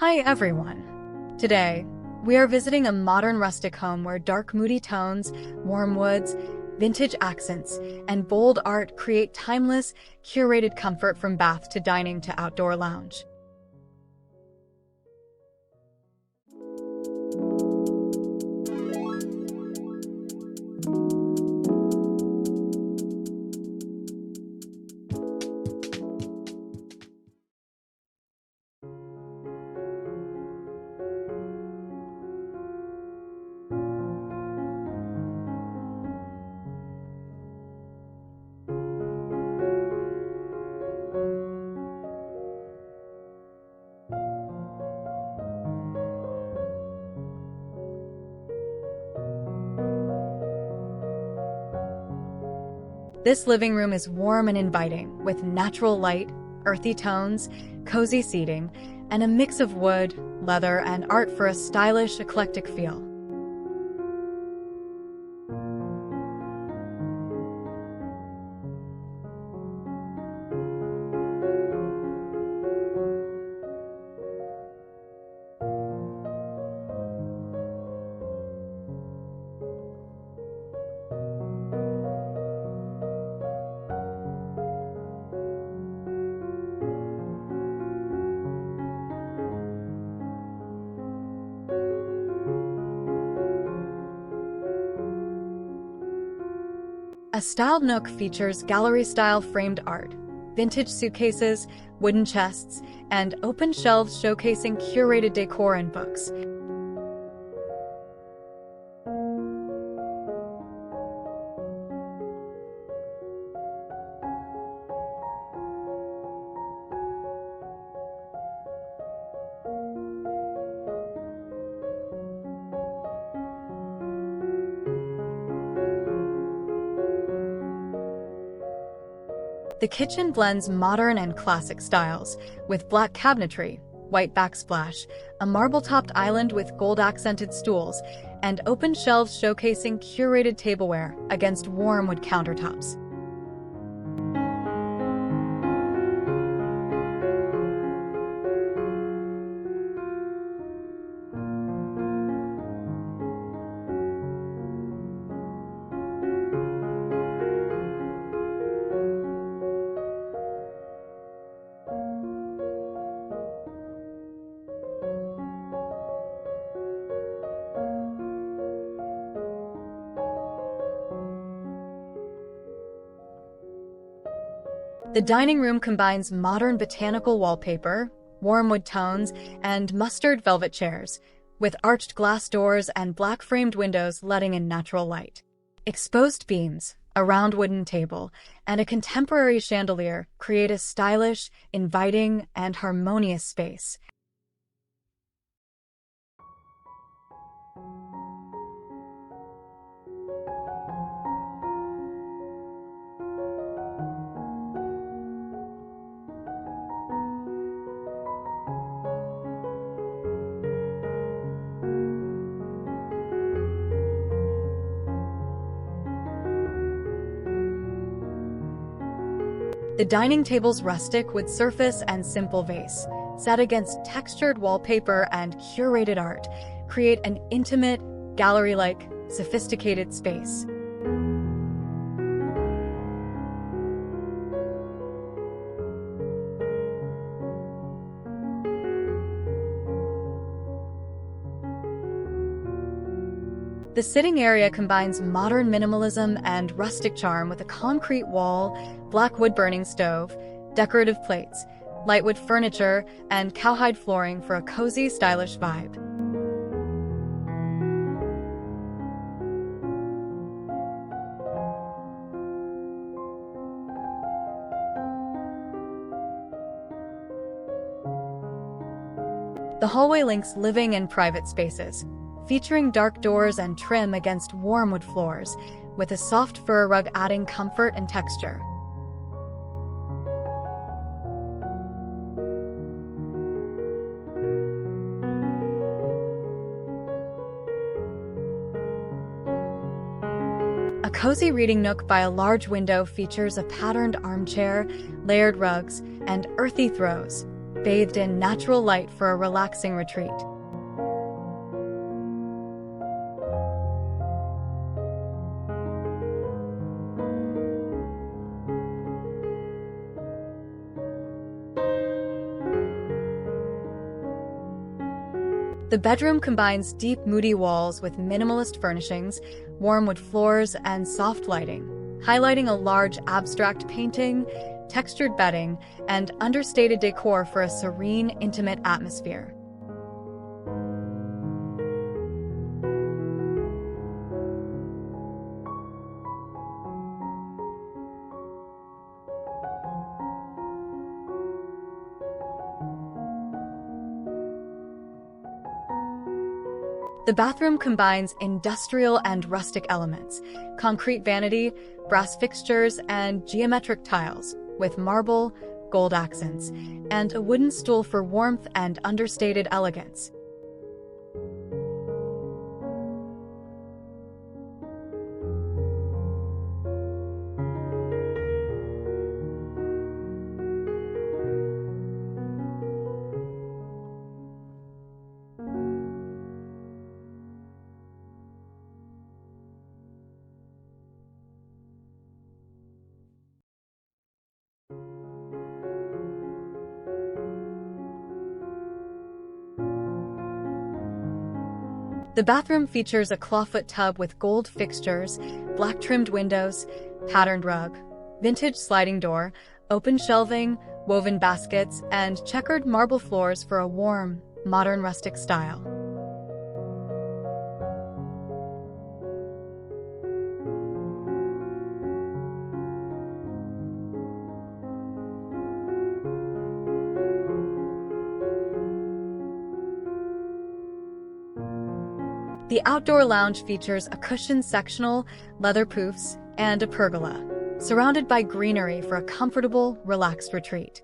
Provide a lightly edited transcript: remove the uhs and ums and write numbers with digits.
Hi everyone! Today, we are visiting a modern rustic home where dark moody tones, warm woods, vintage accents, and bold art create timeless, curated comfort from bath to dining to outdoor lounge. This living room is warm and inviting, with natural light, earthy tones, cozy seating, and a mix of wood, leather, and art for a stylish, eclectic feel. A styled nook features gallery-style framed art, vintage suitcases, wooden chests, and open shelves showcasing curated decor and books. The kitchen blends modern and classic styles, with black cabinetry, white backsplash, a marble-topped island with gold-accented stools, and open shelves showcasing curated tableware against warm wood countertops. The dining room combines modern botanical wallpaper, warm wood tones, and mustard velvet chairs, with arched glass doors and black-framed windows letting in natural light. Exposed beams, a round wooden table, and a contemporary chandelier create a stylish, inviting, and harmonious space. The dining table's rustic wood surface and simple vase, set against textured wallpaper and curated art, create an intimate, gallery-like, sophisticated space. The sitting area combines modern minimalism and rustic charm with a concrete wall, black wood-burning stove, decorative plates, lightwood furniture, and cowhide flooring for a cozy, stylish vibe. The hallway links living and private spaces, featuring dark doors and trim against warm wood floors, with a soft fur rug adding comfort and texture. A cozy reading nook by a large window features a patterned armchair, layered rugs, and earthy throws, bathed in natural light for a relaxing retreat. The bedroom combines deep, moody walls with minimalist furnishings, warm wood floors, and soft lighting, highlighting a large abstract painting, textured bedding, and understated decor for a serene, intimate atmosphere. The bathroom combines industrial and rustic elements, concrete vanity, brass fixtures, and geometric tiles, with marble, gold accents, and a wooden stool for warmth and understated elegance. The bathroom features a clawfoot tub with gold fixtures, black-trimmed windows, patterned rug, vintage sliding door, open shelving, woven baskets, and checkered marble floors for a warm, modern rustic style. The outdoor lounge features a cushioned sectional, leather poufs, and a pergola, surrounded by greenery for a comfortable, relaxed retreat.